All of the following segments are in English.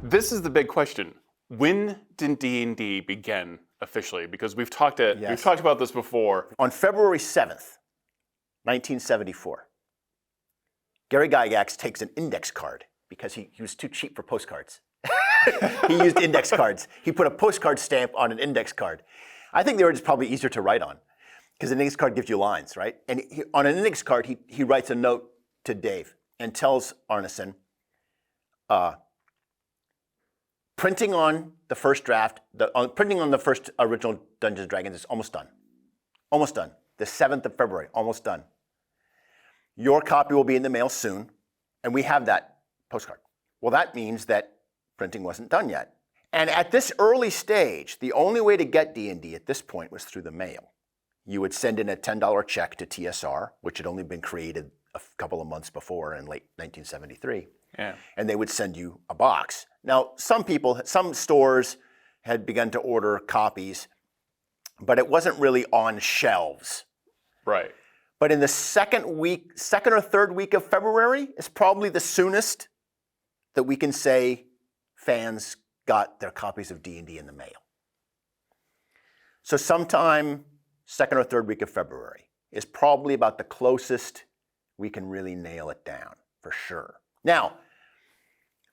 This is the big question. When did D&D begin officially? Because we've talked about this before. On February 7th, 1974, Gary Gygax takes an index card because he was too cheap for postcards. He used index cards. He put a postcard stamp on an index card. I think they were just probably easier to write on because an index card gives you lines, right? And on an index card, he writes a note to Dave and tells Arneson, printing on the first draft, printing on the first original Dungeons & Dragons is almost done. Almost done. The 7th of February, almost done. Your copy will be in the mail soon, and we have that postcard. Well, that means that printing wasn't done yet. And at this early stage, the only way to get D&D at this point was through the mail. You would send in a $10 check to TSR, which had only been created a couple of months before in late 1973. Yeah. And they would send you a box. Now, some stores had begun to order copies, but it wasn't really on shelves. Right. But in the second or third week of February is probably the soonest that we can say fans got their copies of D&D in the mail. So sometime second or third week of February is probably about the closest we can really nail it down, for sure. Now,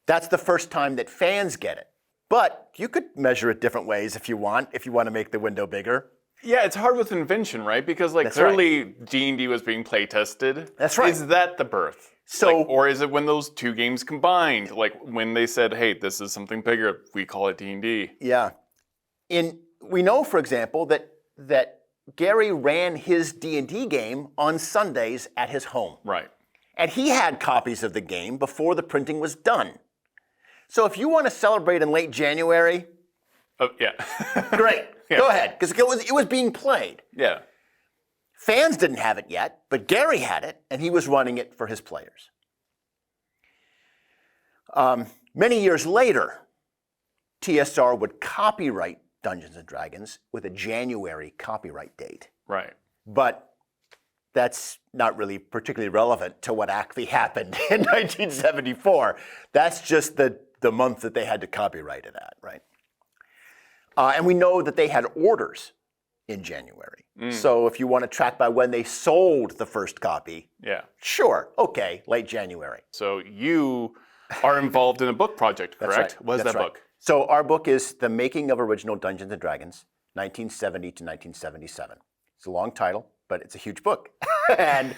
that's the first time that fans get it. But you could measure it different ways if you want to make the window bigger. Yeah, it's hard with invention, right? Because clearly D&D was being play tested. That's right. Is that the birth? So, or is it when those two games combined? Like when they said, hey, this is something bigger, we call it D&D. Yeah. We know, for example, that Gary ran his D&D game on Sundays at his home. Right. And he had copies of the game before the printing was done. So if you want to celebrate in late January, yeah. Great. Yeah. Go ahead, because it was being played. Yeah. Fans didn't have it yet, but Gary had it, and he was running it for his players. Many years later, TSR would copyright Dungeons & Dragons with a January copyright date. Right. But that's not really particularly relevant to what actually happened in 1974. That's just the month that they had to copyright it at, right? And we know that they had orders in January. So if you want to track by when they sold the first copy, yeah, sure, okay, late January. So you are involved in a book project, correct? That's right. What is that book? So our book is The Making of Original Dungeons & Dragons, 1970 to 1977. It's a long title, but it's a huge book. And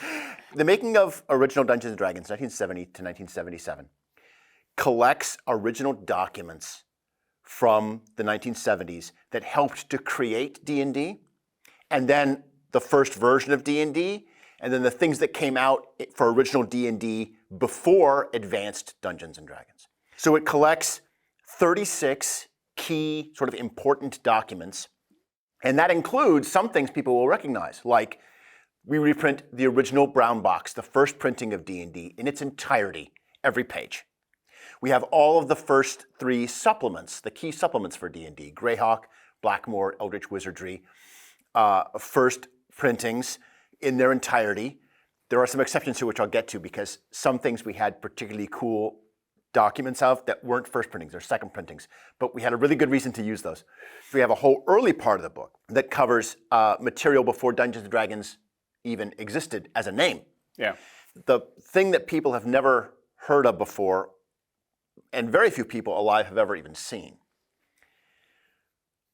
The Making of Original Dungeons & Dragons, 1970 to 1977, collects original documents from the 1970s that helped to create D&D, and then the first version of D&D, and then the things that came out for original D&D before Advanced Dungeons & Dragons. So it collects 36 key sort of important documents, and that includes some things people will recognize, like we reprint the original brown box, the first printing of D&D in its entirety, every page. We have all of the first 3 supplements, the key supplements for D&D, Greyhawk, Blackmoor, Eldritch Wizardry, first printings in their entirety. There are some exceptions to which I'll get to because some things we had particularly cool documents of that weren't first printings, they're second printings, but we had a really good reason to use those. We have a whole early part of the book that covers material before Dungeons & Dragons even existed as a name. Yeah. The thing that people have never heard of before, and very few people alive have ever even seen.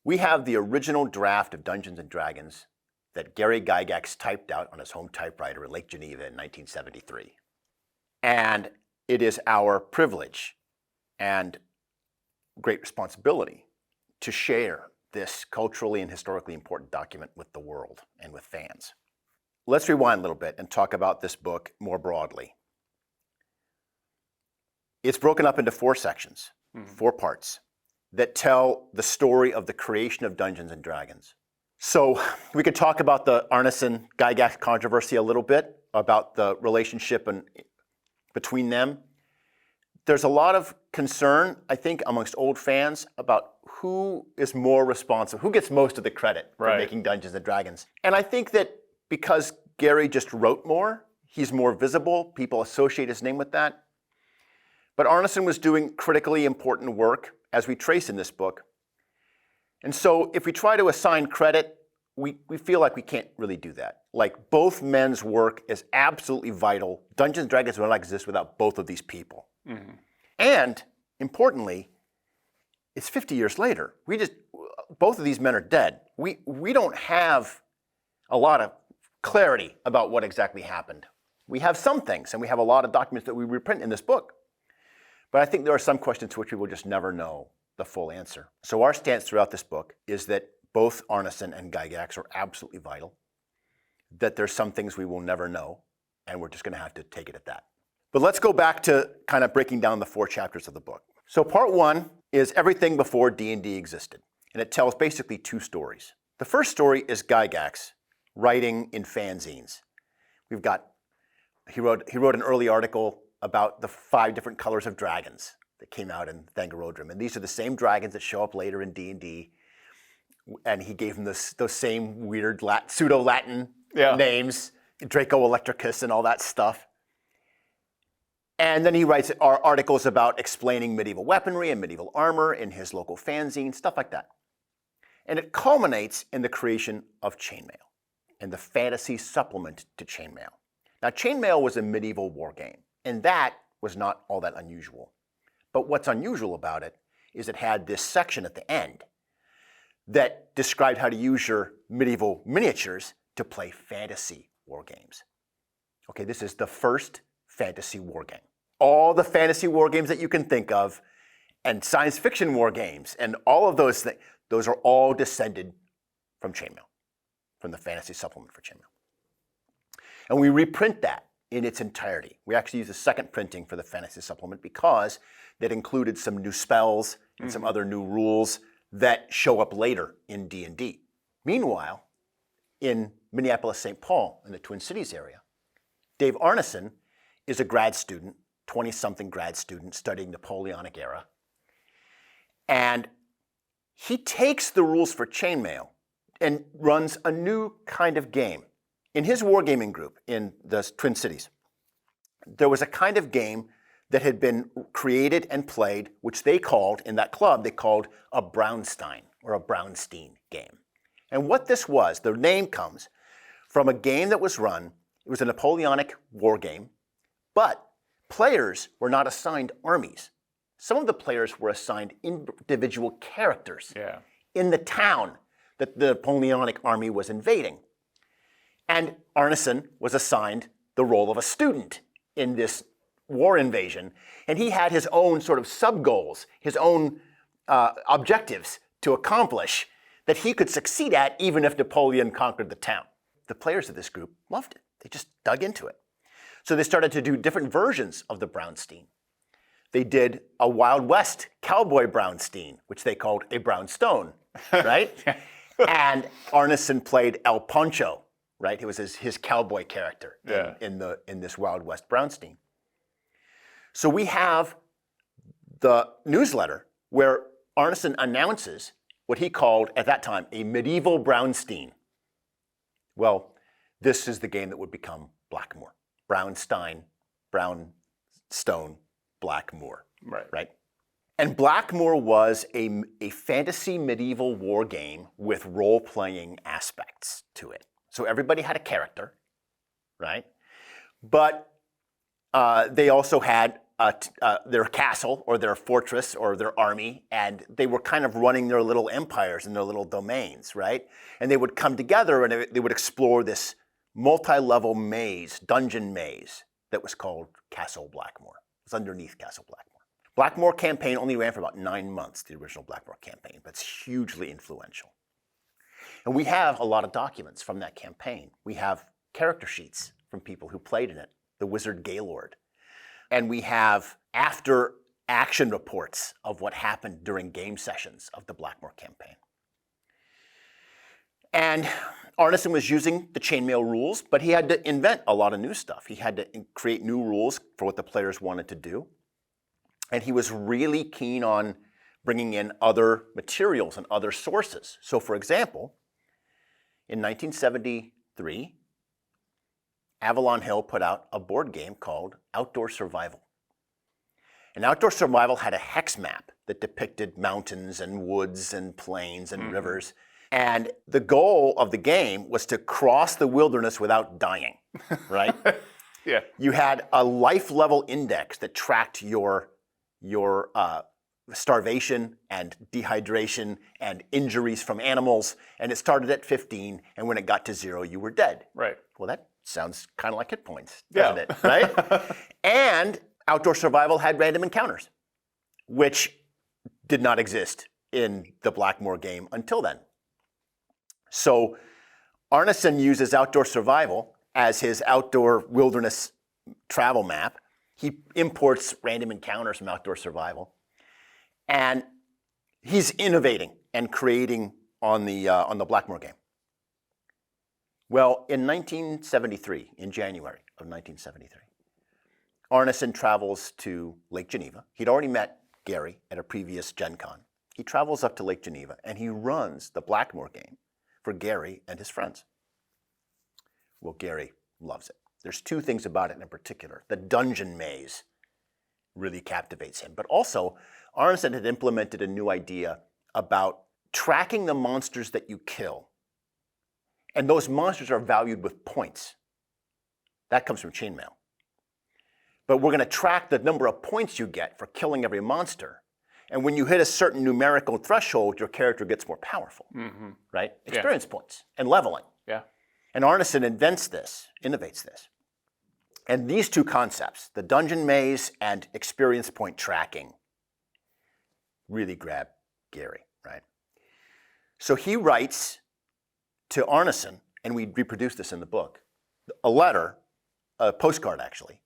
We have the original draft of Dungeons & Dragons that Gary Gygax typed out on his home typewriter in Lake Geneva in 1973. And it is our privilege and great responsibility to share this culturally and historically important document with the world and with fans. Let's rewind a little bit and talk about this book more broadly. It's broken up into 4 sections, 4 parts, that tell the story of the creation of Dungeons & Dragons. So we could talk about the Arneson-Gygax controversy a little bit, about the relationship between them. There's a lot of concern, I think, amongst old fans about who is more responsible, who gets most of the credit for making Dungeons & Dragons. And I think that because Gary just wrote more, he's more visible, people associate his name with that. But Arneson was doing critically important work, as we trace in this book. And so if we try to assign credit, we feel like we can't really do that. Like, both men's work is absolutely vital. Dungeons & Dragons would not exist without both of these people. Mm-hmm. And importantly, it's 50 years later. Both of these men are dead. We don't have a lot of clarity about what exactly happened. We have some things, and we have a lot of documents that we reprint in this book. But I think there are some questions to which we will just never know the full answer. So our stance throughout this book is that both Arneson and Gygax are absolutely vital, that there's some things we will never know, and we're just going to have to take it at that. But let's go back to kind of breaking down the 4 chapters of the book. So part 1 is everything before D&D existed, and it tells basically 2 stories. The first story is Gygax writing in fanzines. He wrote an early article about the 5 different colors of dragons that came out in Thangorodrim, and these are the same dragons that show up later in D&D. And he gave them those same weird pseudo-Latin names, Draco Electricus and all that stuff. And then he writes articles about explaining medieval weaponry and medieval armor in his local fanzine, stuff like that. And it culminates in the creation of Chainmail and the fantasy supplement to Chainmail. Now, Chainmail was a medieval war game, and that was not all that unusual. But what's unusual about it is it had this section at the end that described how to use your medieval miniatures to play fantasy war games. Okay, this is the first fantasy war game. All the fantasy war games that you can think of, and science fiction war games, and all of those things, those are all descended from Chainmail, from the fantasy supplement for Chainmail. And we reprint that in its entirety. We actually use a second printing for the fantasy supplement because that included some new spells and some other new rules that show up later in D&D. Meanwhile, in Minneapolis-St. Paul, in the Twin Cities area, Dave Arneson is a grad student, 20-something grad student studying Napoleonic era. And he takes the rules for Chainmail and runs a new kind of game. In his wargaming group in the Twin Cities, there was a kind of game that had been created and played, which they called, in that club, they called a Brownstein or a Brownstein game. And what this was, the name comes from a game that was run. It was a Napoleonic war game, but players were not assigned armies. Some of the players were assigned individual characters in the town that the Napoleonic army was invading. And Arneson was assigned the role of a student in this war invasion, and he had his own sort of sub-goals, his own objectives to accomplish that he could succeed at even if Napoleon conquered the town. The players of this group loved it. They just dug into it. So they started to do different versions of the Brownstein. They did a Wild West cowboy Brownstein, which they called a Brownstone, right? And Arneson played El Poncho, right? It was his cowboy character in this Wild West Brownstein. So we have the newsletter where Arneson announces what he called, at that time, a medieval Brownstein. Well, this is the game that would become Blackmoor. Brownstein, Brownstone, Blackmoor. Right? And Blackmoor was a fantasy medieval war game with role-playing aspects to it. So everybody had a character, right? But they also had their castle or their fortress or their army, and they were kind of running their little empires and their little domains, right? And they would come together and they would explore this multi-level maze, dungeon maze, that was called Castle Blackmoor. It was underneath Castle Blackmoor. Blackmoor campaign only ran for about 9 months, the original Blackmoor campaign, but it's hugely influential. And we have a lot of documents from that campaign. We have character sheets from people who played in it, the wizard Gaylord. And we have after action reports of what happened during game sessions of the Blackmoor campaign. And Arneson was using the chainmail rules, but he had to invent a lot of new stuff. He had to create new rules for what the players wanted to do. And he was really keen on bringing in other materials and other sources. So for example, in 1973, Avalon Hill put out a board game called Outdoor Survival. And Outdoor Survival had a hex map that depicted mountains and woods and plains and rivers. And the goal of the game was to cross the wilderness without dying, right? Yeah. You had a life level index that tracked your starvation and dehydration and injuries from animals, and it started at 15, and when it got to 0, you were dead. Right. Well, that sounds kind of like hit points, doesn't Yeah. it? Right? And Outdoor Survival had random encounters, which did not exist in the Blackmore game until then. So Arneson uses Outdoor Survival as his outdoor wilderness travel map. He imports random encounters from Outdoor Survival. And he's innovating and creating on the Blackmore game. Well, in 1973, in January of 1973, Arneson travels to Lake Geneva. He'd already met Gary at a previous Gen Con. He travels up to Lake Geneva and he runs the Blackmore game for Gary and his friends. Well, Gary loves it. There's two things about it in particular. The dungeon maze really captivates him, but also Arneson had implemented a new idea about tracking the monsters that you kill. And those monsters are valued with points. That comes from chainmail. But we're going to track the number of points you get for killing every monster. And when you hit a certain numerical threshold, your character gets more powerful, right? Experience points and leveling. Yeah. And Arneson innovates this. And these two concepts, the dungeon maze and experience point tracking, really grab Gary, right? So he writes to Arneson, and we reproduce this in the book, a letter, a postcard actually,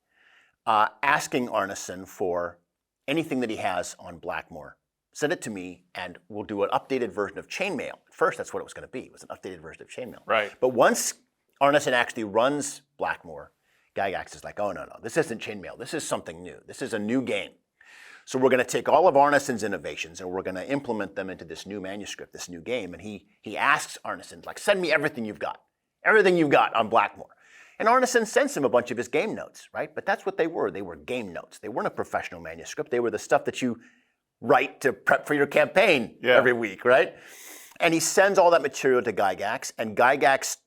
asking Arneson for anything that he has on Blackmore. Send it to me, and we'll do an updated version of chainmail. At first, that's what it was going to be. It was an updated version of chainmail. Right. But once Arneson actually runs Blackmore, Gygax is like, oh, no, this isn't chainmail. This is something new. This is a new game. So we're going to take all of Arneson's innovations and we're going to implement them into this new manuscript, this new game. And he asks Arneson, like, send me everything you've got on Blackmore. And Arneson sends him a bunch of his game notes, right? But that's what they were. They were game notes. They weren't a professional manuscript. They were the stuff that you write to prep for your campaign every week, right? And he sends all that material to Gygax, and Gygax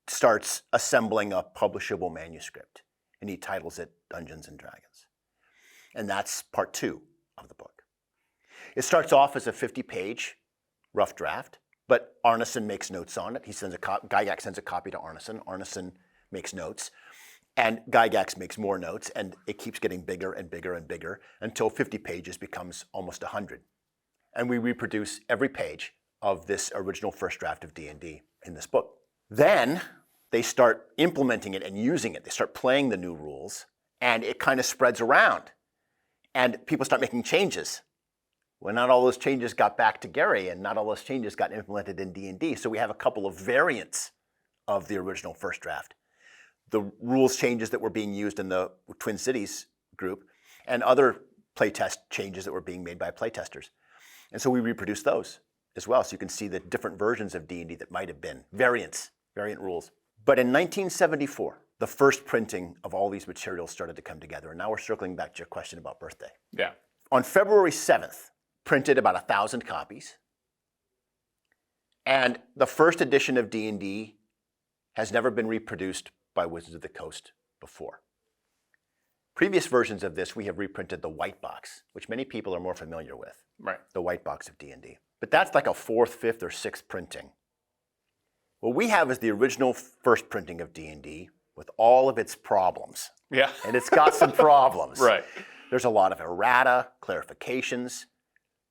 starts assembling a publishable manuscript. And he titles it Dungeons and Dragons. And that's part 2 of the book. It starts off as a 50-page rough draft, but Arneson makes notes on it. Gygax sends a copy to Arneson. Arneson makes notes, and Gygax makes more notes, and it keeps getting bigger and bigger and bigger until 50 pages becomes almost 100. And we reproduce every page of this original first draft of D&D in this book. Then they start implementing it and using it. They start playing the new rules, and it kind of spreads around. And people start making changes. Well, not all those changes got back to Gary, and not all those changes got implemented in D&D. So we have a couple of variants of the original first draft. The rules changes that were being used in the Twin Cities group, and other playtest changes that were being made by playtesters. And so we reproduce those as well, so you can see the different versions of D&D that might have been variant rules. But in 1974, the first printing of all these materials started to come together. And now we're circling back to your question about birthday. Yeah. On February 7th, printed about 1,000 copies. And the first edition of D&D has never been reproduced by Wizards of the Coast before. Previous versions of this, we have reprinted the white box, which many people are more familiar with. Right. The white box of D&D. But that's like a 4th, 5th, or 6th printing. What we have is the original first printing of D&D with all of its problems. Yeah. And it's got some problems. Right. There's a lot of errata, clarifications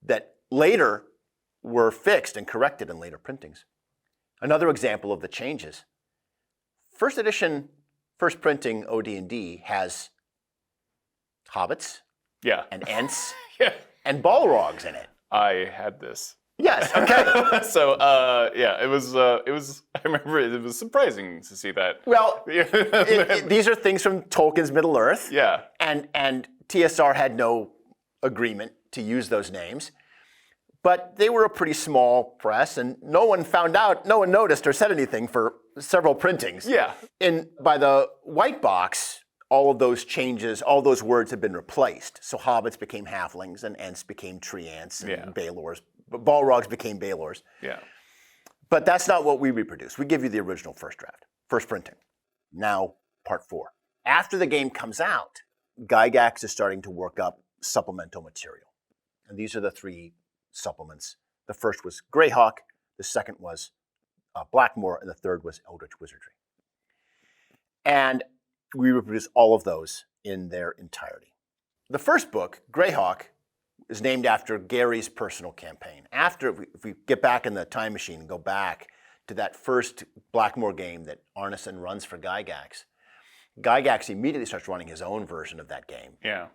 that later were fixed and corrected in later printings. Another example of the changes. First edition, first printing OD&D has hobbits and ents and balrogs in it. I had this. Yes, okay. So, it was, I remember it was surprising to see that. Well, these are things from Tolkien's Middle-earth. Yeah. And TSR had no agreement to use those names. But they were a pretty small press, and no one noticed or said anything for several printings. Yeah. By the white box all of those changes, all those words have been replaced. So hobbits became halflings, and ents became tree ants, and Baelors, Balrogs became Baelors. Yeah. But that's not what we reproduce. We give you the original first draft, first printing. Now, part 4. After the game comes out, Gygax is starting to work up supplemental material. And these are the 3 supplements. The first was Greyhawk, the second was Blackmoor, and the third was Eldritch Wizardry. And we reproduce all of those in their entirety. The first book, Greyhawk, is named after Gary's personal campaign. If we get back in the time machine and go back to that first Blackmoor game that Arneson runs for Gygax, Gygax immediately starts running his own version of that game. Yeah.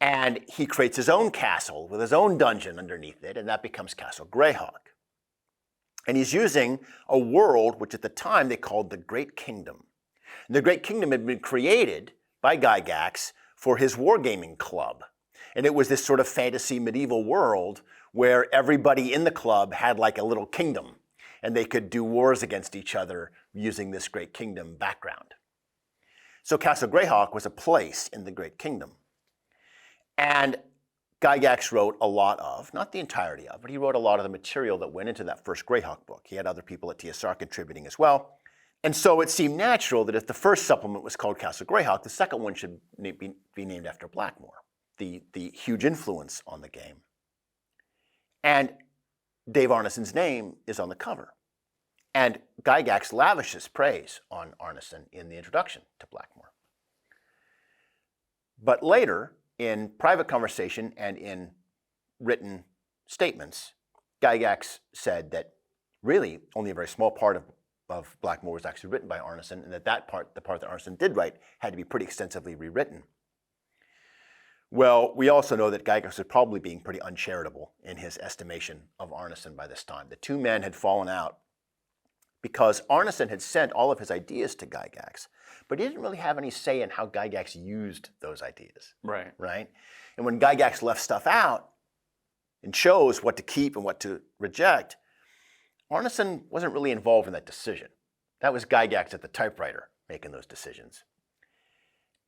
And he creates his own castle with his own dungeon underneath it, and that becomes Castle Greyhawk. And he's using a world which at the time they called the Great Kingdom. And the Great Kingdom had been created by Gygax for his wargaming club. And it was this sort of fantasy medieval world where everybody in the club had like a little kingdom, and they could do wars against each other using this Great Kingdom background. So Castle Greyhawk was a place in the Great Kingdom. And Gygax wrote a lot of, not the entirety of, but he wrote a lot of the material that went into that first Greyhawk book. He had other people at TSR contributing as well. And so it seemed natural that if the first supplement was called Castle Greyhawk, the second one should be named after Blackmoor, the huge influence on the game. And Dave Arneson's name is on the cover. And Gygax lavishes praise on Arneson in the introduction to Blackmoor. But later, in private conversation and in written statements, Gygax said that really only a very small part of Blackmoor was actually written by Arneson, and that part, the part that Arneson did write, had to be pretty extensively rewritten. Well, we also know that Gygax was probably being pretty uncharitable in his estimation of Arneson by this time. The 2 men had fallen out because Arneson had sent all of his ideas to Gygax, but he didn't really have any say in how Gygax used those ideas. Right. Right? And when Gygax left stuff out and chose what to keep and what to reject, Arneson wasn't really involved in that decision. That was Gygax at the typewriter making those decisions.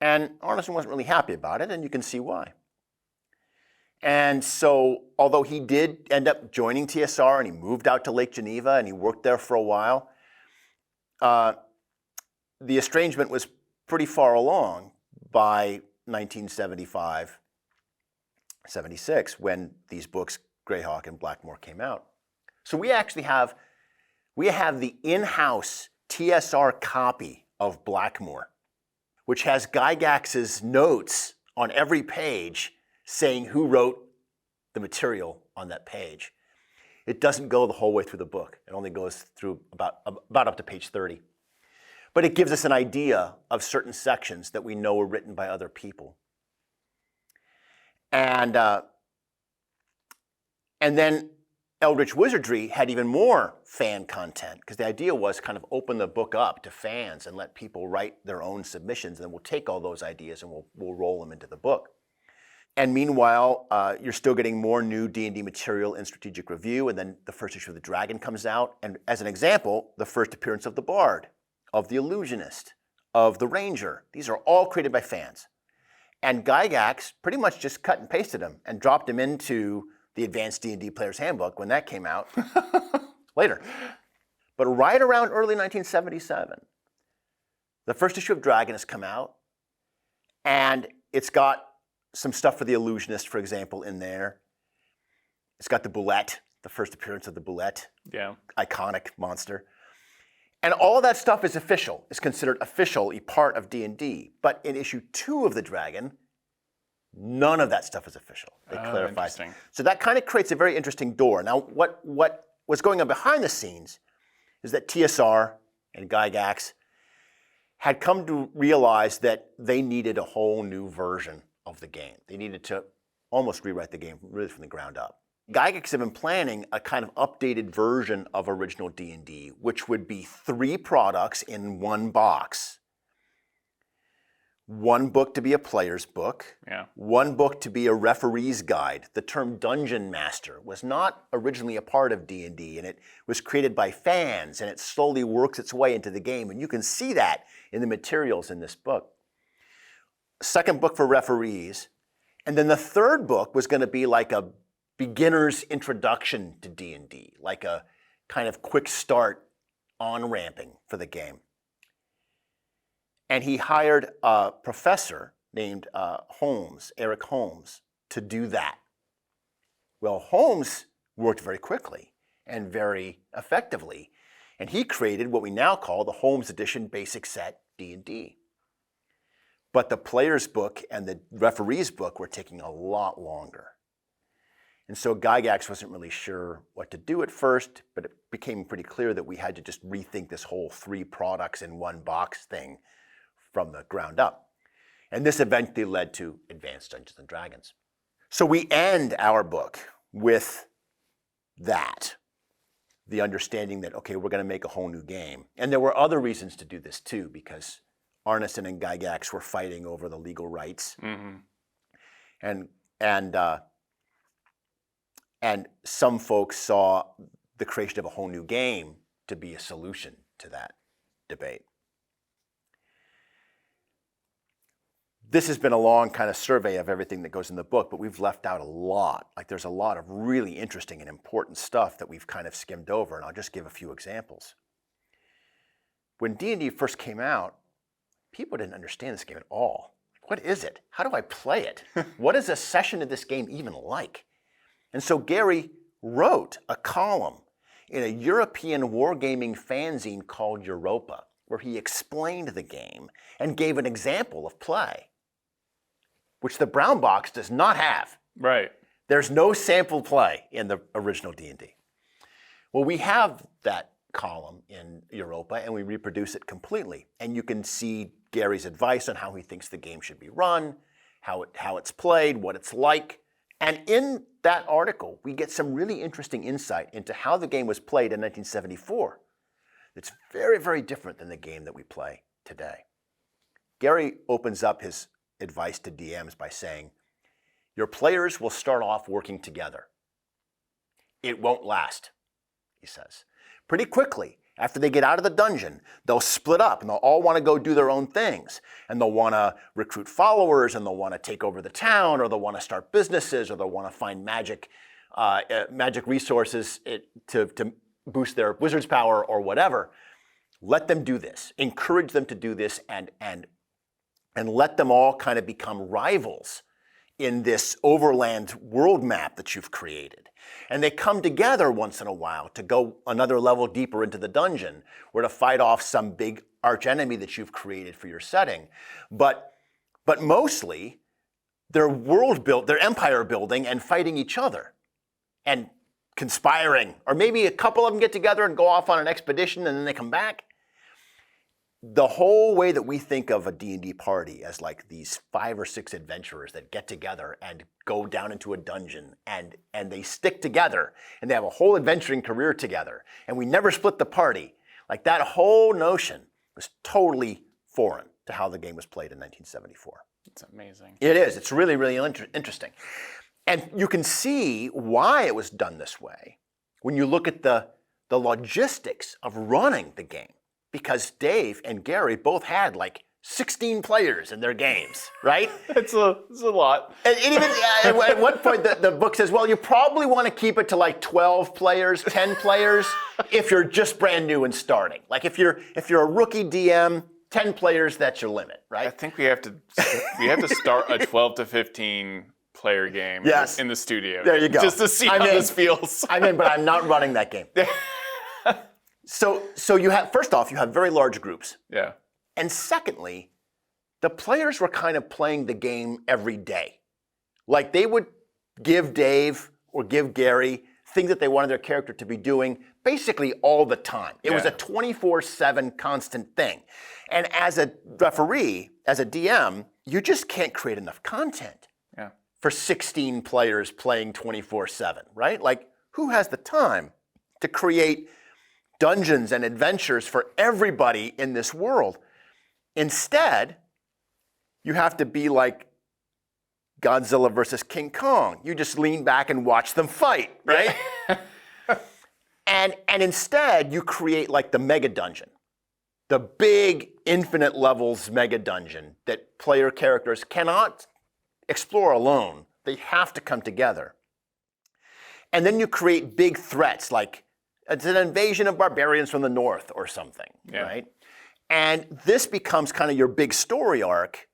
And Arneson wasn't really happy about it, and you can see why. And so, although he did end up joining TSR and he moved out to Lake Geneva and he worked there for a while, the estrangement was pretty far along by 1975, 76, when these books, Greyhawk and Blackmoor, came out. So we actually have the in-house TSR copy of Blackmoor, which has Gygax's notes on every page saying who wrote the material on that page. It doesn't go the whole way through the book. It only goes through about up to page 30. But it gives us an idea of certain sections that we know were written by other people. And then Eldritch Wizardry had even more fan content, because the idea was kind of open the book up to fans and let people write their own submissions, and then we'll take all those ideas and we'll roll them into the book. And meanwhile, you're still getting more new D&D material in Strategic Review, and then the first issue of The Dragon comes out, and as an example, the first appearance of the Bard, of the Illusionist, of the Ranger. These are all created by fans. And Gygax pretty much just cut and pasted them and dropped them into the Advanced D&D Player's Handbook when that came out later. But right around early 1977, the first issue of Dragon has come out, and it's got some stuff for the Illusionist, for example, in there. It's got the Boulette, the first appearance of the Boulette, iconic monster. And all of that stuff is official, is considered officially part of D&D. But in issue 2 of The Dragon, none of that stuff is official. They clarify. So that kind of creates a very interesting door. Now, what was going on behind the scenes is that TSR and Gygax had come to realize that they needed a whole new version of the game. They needed to almost rewrite the game really from the ground up. Gygax had been planning a kind of updated version of original D&D, which would be 3 products in one box. One book to be a player's book, one book to be a referee's guide. The term Dungeon Master was not originally a part of D&D, and it was created by fans, and it slowly works its way into the game, and you can see that in the materials in this book. second book for referees, and then the third book was going to be like a beginner's introduction to D&D, like a kind of quick start on-ramping for the game. And he hired a professor named Eric Holmes, to do that. Well, Holmes worked very quickly and very effectively, and he created what we now call the Holmes Edition Basic Set D&D. But the player's book and the referee's book were taking a lot longer. And so Gygax wasn't really sure what to do at first, but it became pretty clear that we had to just rethink this whole 3 products in 1 box thing from the ground up. And this eventually led to Advanced Dungeons & Dragons. So we end our book with that, the understanding that, okay, we're going to make a whole new game. And there were other reasons to do this too, because Arneson and Gygax were fighting over the legal rights. And some folks saw the creation of a whole new game to be a solution to that debate. This has been a long kind of survey of everything that goes in the book, but we've left out a lot. Like there's a lot of really interesting and important stuff that we've kind of skimmed over, and I'll just give a few examples. When D&D first came out, people didn't understand this game at all. What is it? How do I play it? What is a session of this game even like? And so Gary wrote a column in a European wargaming fanzine called Europa, where he explained the game and gave an example of play, which the brown box does not have. Right. There's no sample play in the original D&D. Well, we have that column in Europa, and we reproduce it completely. And you can see Gary's advice on how he thinks the game should be run, how it's played, what it's like. And in that article, we get some really interesting insight into how the game was played in 1974. It's very, very different than the game that we play today. Gary opens up his advice to DMs by saying, your players will start off working together. It won't last, he says. Pretty quickly, after they get out of the dungeon, they'll split up and they'll all want to go do their own things. And they'll want to recruit followers, and they'll want to take over the town, or they'll want to start businesses, or they'll want to find magic resources to boost their wizard's power or whatever. Let them do this. Encourage them to do this, and let them all kind of become rivals in this overland world map that you've created. And they come together once in a while to go another level deeper into the dungeon, or to fight off some big archenemy that you've created for your setting. But mostly, they're they're empire building and fighting each other and conspiring. Or maybe a couple of them get together and go off on an expedition and then they come back. The whole way that we think of a D&D party as like these 5 or 6 adventurers that get together and go down into a dungeon and they stick together and they have a whole adventuring career together and we never split the party, like that whole notion was totally foreign to how the game was played in 1974. It's amazing. It is. It's really, really interesting. And you can see why it was done this way when you look at the logistics of running the game. Because Dave and Gary both had like 16 players in their games, right? It's a lot. And even at one point, the book says, well, you probably want to keep it to like 12 players, 10 players, if you're just brand new and starting. Like if you're a rookie DM, 10 players, that's your limit, right? I think we have to start a 12 to 15 player game in the studio. There you go. Just to see how this feels. I'm in, but I'm not running that game. So you have, first off, you have very large groups. Yeah. And secondly, the players were kind of playing the game every day. Like they would give Dave or give Gary things that they wanted their character to be doing basically all the time. It was a 24/7 constant thing. And as a referee, as a DM, you just can't create enough content for 16 players playing 24/7, right? Like who has the time to create dungeons and adventures for everybody in this world? Instead, you have to be like Godzilla versus King Kong. You just lean back and watch them fight, right? and instead, you create like the mega dungeon the big infinite levels mega dungeon that player characters cannot explore alone. They have to come together. And then you create big threats like it's an invasion of barbarians from the north or something, right? And this becomes kind of your big story arc,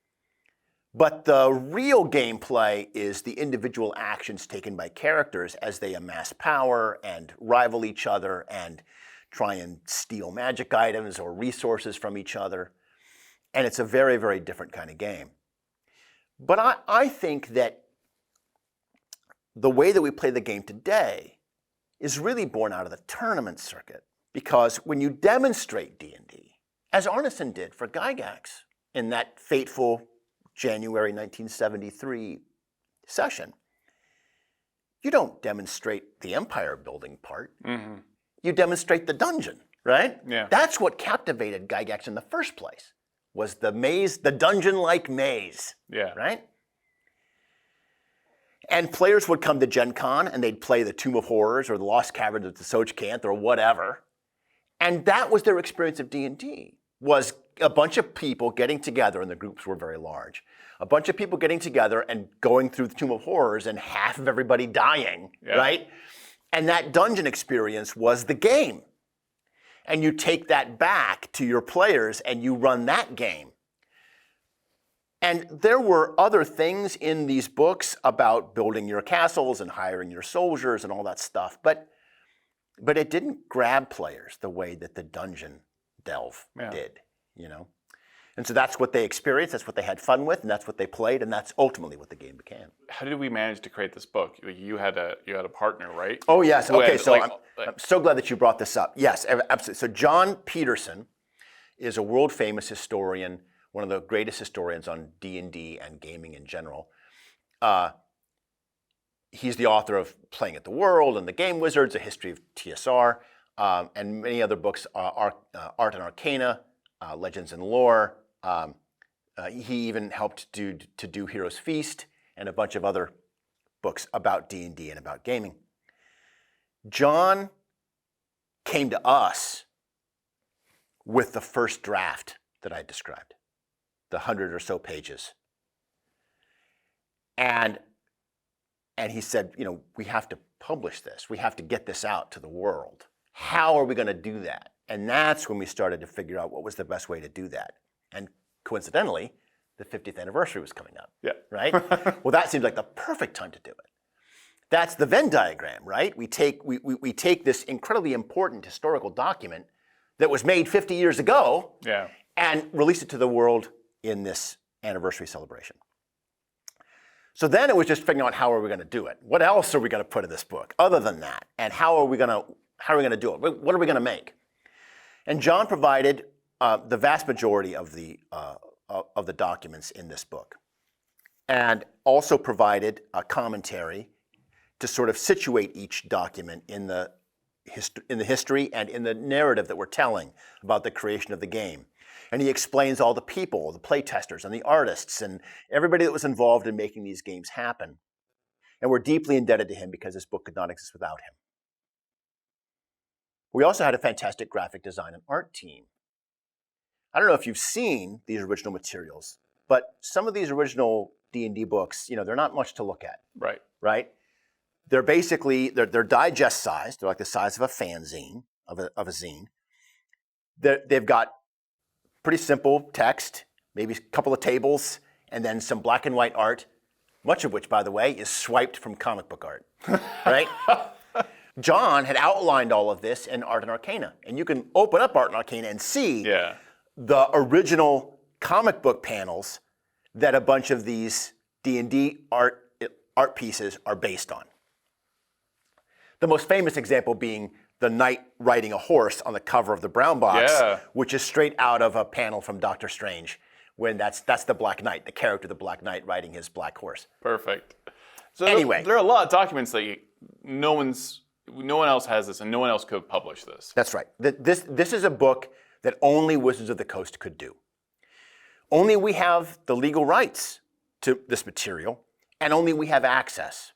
but the real gameplay is the individual actions taken by characters as they amass power and rival each other and try and steal magic items or resources from each other. And it's a very, very different kind of game. But I think that the way that we play the game today is really born out of the tournament circuit. Because when you demonstrate D&D, as Arneson did for Gygax in that fateful January 1973 session, you don't demonstrate the empire building part. Mm-hmm. You demonstrate the dungeon, right? Yeah. That's what captivated Gygax in the first place, was the maze, the dungeon-like maze, right? And players would come to Gen Con and they'd play the Tomb of Horrors or the Lost Caverns of Tsochcanth or whatever. And that was their experience of D&D, was a bunch of people getting together, and the groups were very large, a bunch of people getting together and going through the Tomb of Horrors and half of everybody dying, right? And that dungeon experience was the game. And you take that back to your players and you run that game. And there were other things in these books about building your castles and hiring your soldiers and all that stuff, but it didn't grab players the way that the dungeon delve did, you know? And so that's what they experienced, that's what they had fun with, and that's what they played, and that's ultimately what the game became. How did we manage to create this book? You had a partner, right? Oh, yes. Okay, so I'm so glad that you brought this up. Yes, absolutely. So Jon Peterson is a world-famous historian, one of the greatest historians on D&D and gaming in general. He's the author of Playing at the World and The Game Wizards, A History of TSR, and many other books, Art and Arcana, Legends and Lore. He even helped to do Heroes Feast and a bunch of other books about D&D and about gaming. Jon came to us with the first draft that I described, the 100 or so pages. And he said, you know, we have to publish this. We have to get this out to the world. How are we going to do that? And that's when we started to figure out what was the best way to do that. And coincidentally, the 50th anniversary was coming up, right? Well, that seemed like the perfect time to do it. That's the Venn diagram, right? We take this incredibly important historical document that was made 50 years ago and release it to the world in this anniversary celebration. So then it was just figuring out how are we going to do it? What else are we going to put in this book other than that? And how are we going to do it? What are we going to make? And Jon provided the vast majority of the documents in this book, and also provided a commentary to sort of situate each document in the history and in the narrative that we're telling about the creation of the game. And he explains all the people, the playtesters and the artists and everybody that was involved in making these games happen. And we're deeply indebted to him because this book could not exist without him. We also had a fantastic graphic design and art team. I don't know if you've seen these original materials, but some of these original D&D books, you know, they're not much to look at. Right? They're basically, they're digest sized. They're like the size of a fanzine, of a zine. They've got pretty simple text, maybe a couple of tables, and then some black and white art, much of which, by the way, is swiped from comic book art, right? Jon had outlined all of this in Art and Arcana, and you can open up Art and Arcana and see the original comic book panels that a bunch of these D&D art pieces are based on. The most famous example being the knight riding a horse on the cover of the brown box, which is straight out of a panel from Doctor Strange, when that's the Black Knight, the character of the Black Knight riding his black horse. Perfect. So anyway, there are a lot of documents that no one else has this, and no one else could publish this. That's right. This is a book that only Wizards of the Coast could do. Only we have the legal rights to this material, and only we have access.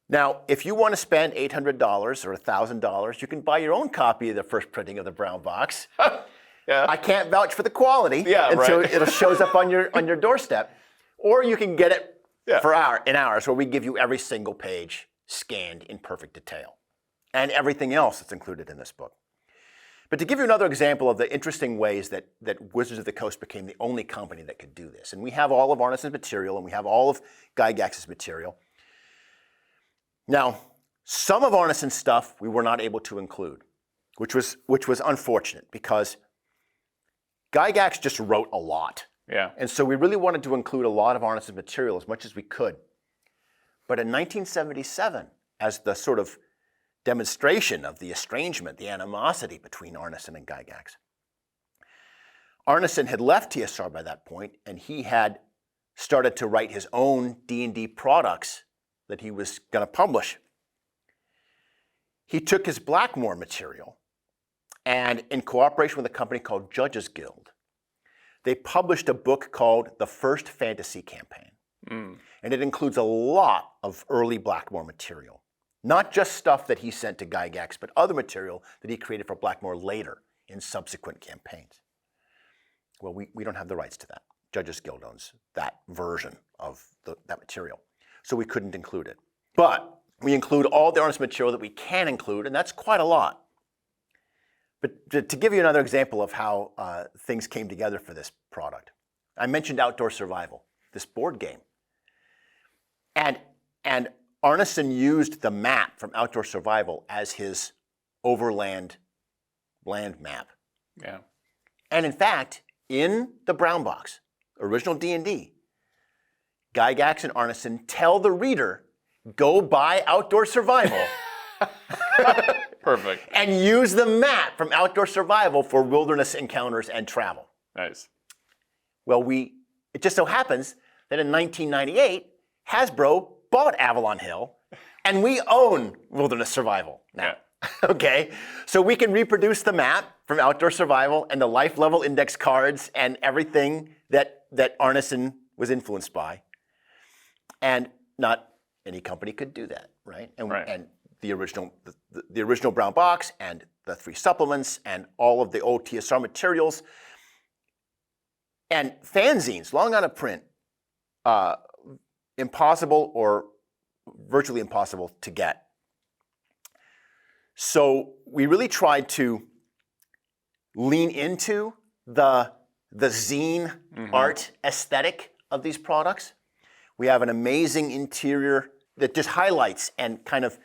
Now, if you want to spend $800 or $1,000, you can buy your own copy of the first printing of the brown box. Yeah. I can't vouch for the quality until it shows up on your doorstep. Or you can get it in hours, where we give you every single page scanned in perfect detail, and everything else that's included in this book. But to give you another example of the interesting ways that Wizards of the Coast became the only company that could do this, and we have all of Arneson's material, and we have all of Gygax's material. Now, some of Arneson's stuff we were not able to include, which was unfortunate, because Gygax just wrote a lot. Yeah. And so we really wanted to include a lot of Arneson's material as much as we could. But in 1977, as the sort of demonstration of the estrangement, the animosity between Arneson and Gygax, Arneson had left TSR by that point, and he had started to write his own D&D products that he was going to publish. He took his Blackmore material, and in cooperation with a company called Judges Guild, they published a book called The First Fantasy Campaign. And it includes a lot of early Blackmore material. Not just stuff that he sent to Gygax, but other material that he created for Blackmore later in subsequent campaigns. Well, we don't have the rights to that. Judges Guild owns that version of that material. So we couldn't include it. But we include all the Arneson material that we can include, and that's quite a lot. But to give you another example of how things came together for this product, I mentioned Outdoor Survival, this board game. And Arneson used the map from Outdoor Survival as his overland land map. Yeah. And in fact, in the brown box, original D&D, Gygax and Arneson tell the reader, go buy Outdoor Survival. Perfect. And use the map from Outdoor Survival for wilderness encounters and travel. Nice. Well, it just so happens that in 1998, Hasbro bought Avalon Hill, and we own Wilderness Survival now. Yeah. Okay? So we can reproduce the map from Outdoor Survival and the life level index cards and everything that Arneson was influenced by. And not any company could do that, right? And the original brown box and the 3 supplements and all of the old TSR materials and fanzines, long out of print, impossible or virtually impossible to get. So we really tried to lean into the zine art aesthetic of these products. We have an amazing interior that just highlights and kind of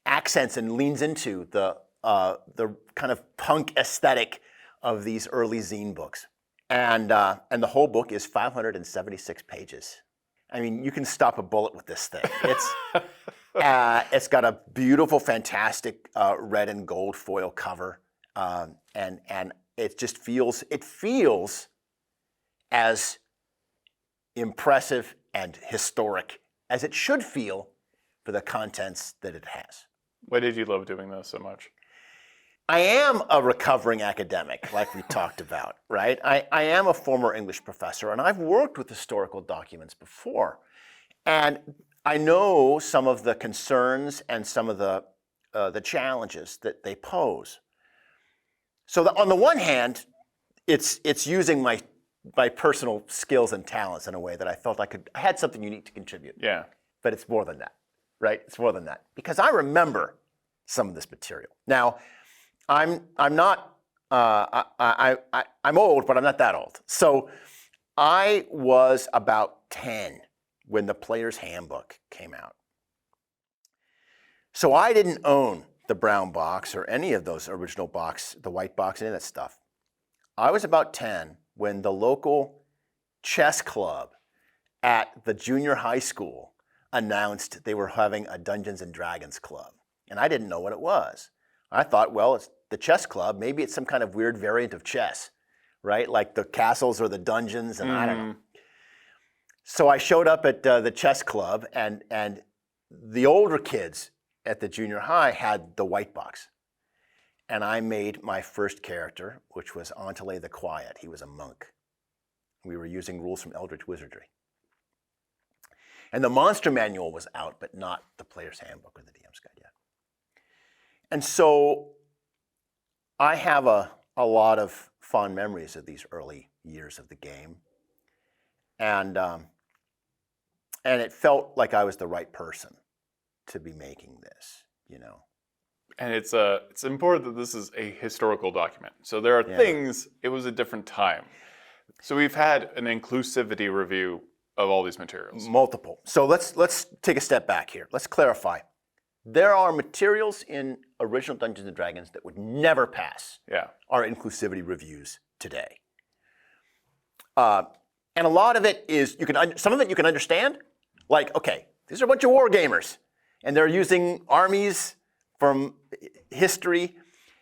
accents and leans into the kind of punk aesthetic of these early zine books. And the whole book is 576 pages. I mean, you can stop a bullet with this thing. It's got a beautiful, fantastic red and gold foil cover, and it just feels as impressive and historic as it should feel for the contents that it has. Why did you love doing this so much? I am a recovering academic, like we talked about, right? I am a former English professor, and I've worked with historical documents before. And I know some of the concerns and some of the challenges that they pose. So on the one hand, it's using my personal skills and talents in a way that I felt I had something unique to contribute. Yeah. But it's more than that, right? It's more than that. Because I remember some of this material. Now, I'm not, I'm old, but I'm not that old. So I was about 10 when the Player's Handbook came out. So I didn't own the brown box or any of those original box, the white box, any of that stuff. I was about 10 when the local chess club at the junior high school announced they were having a Dungeons and Dragons club. And I didn't know what it was. I thought, well, it's the chess club. Maybe it's some kind of weird variant of chess, right? Like the castles or the dungeons, and I don't know. So I showed up at the chess club, and the older kids at the junior high had the white box. And I made my first character, which was Antele the Quiet. He was a monk. We were using rules from Eldritch Wizardry. And the monster manual was out, but not the Player's Handbook or the DM's Guide yet. And so I have a lot of fond memories of these early years of the game. And it felt like I was the right person to be making this, you know. And it's important that this is a historical document. So there are things, it was a different time. So we've had an inclusivity review of all these materials. Multiple. So let's take a step back here. Let's clarify. There are materials in original Dungeons & Dragons that would never pass our inclusivity reviews today. And a lot of it is, some of it you can understand. Like, okay, these are a bunch of war gamers, and they're using armies from history.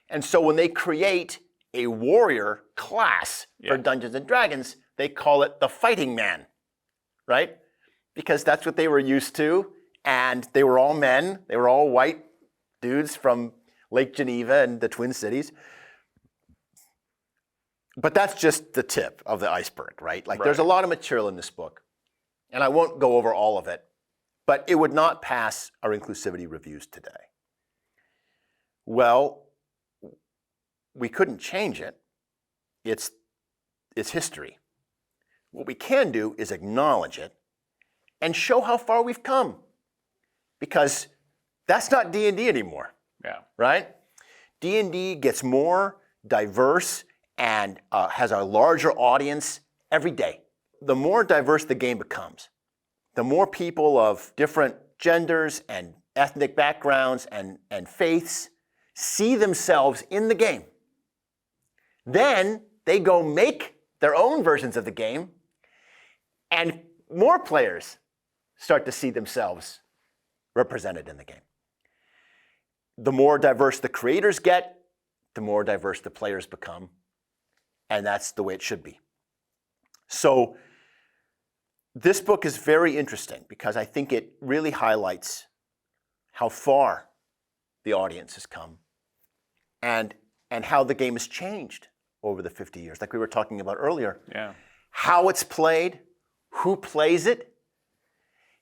And so when they create a warrior class for Dungeons & Dragons, they call it the fighting man, right? Because that's what they were used to. And they were all men. They were all white dudes from Lake Geneva and the Twin Cities. But that's just the tip of the iceberg, right? Like there's a lot of material in this book. And I won't go over all of it. But it would not pass our inclusivity reviews today. Well, we couldn't change it. It's history. What we can do is acknowledge it and show how far we've come. Because that's not D&D anymore, right? D&D gets more diverse and has a larger audience every day. The more diverse the game becomes, the more people of different genders and ethnic backgrounds and faiths see themselves in the game. Then they go make their own versions of the game, and more players start to see themselves represented in the game. The more diverse the creators get, the more diverse the players become, and that's the way it should be. So this book is very interesting because I think it really highlights how far the audience has come and how the game has changed over the 50 years, like we were talking about earlier. How it's played, who plays it,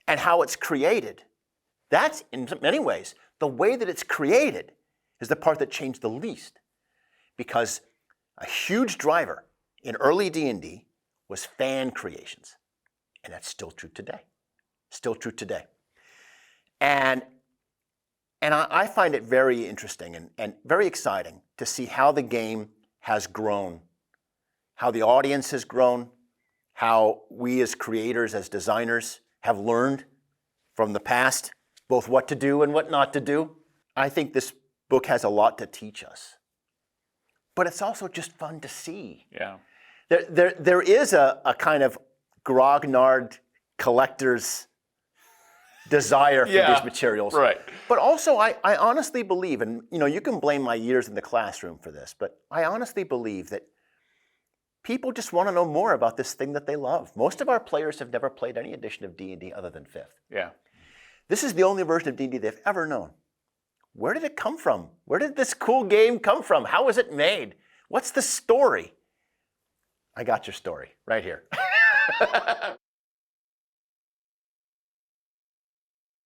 and how it's created. That's, in many ways, the way that it's created is the part that changed the least. Because a huge driver in early D&D was fan creations. And that's still true today. Still true today. And I find it very interesting and very exciting to see how the game has grown, how the audience has grown, how we as creators, as designers, have learned from the past both what to do and what not to do. I think this book has a lot to teach us. But it's also just fun to see. There is a kind of grognard collector's desire for these materials. But also I honestly believe, and you can blame my years in the classroom for this, but I honestly believe that people just want to know more about this thing that they love. Most of our players have never played any edition of D&D other than 5th. This is the only version of D&D they've ever known. Where did it come from? Where did this cool game come from? How was it made? What's the story? I got your story right here.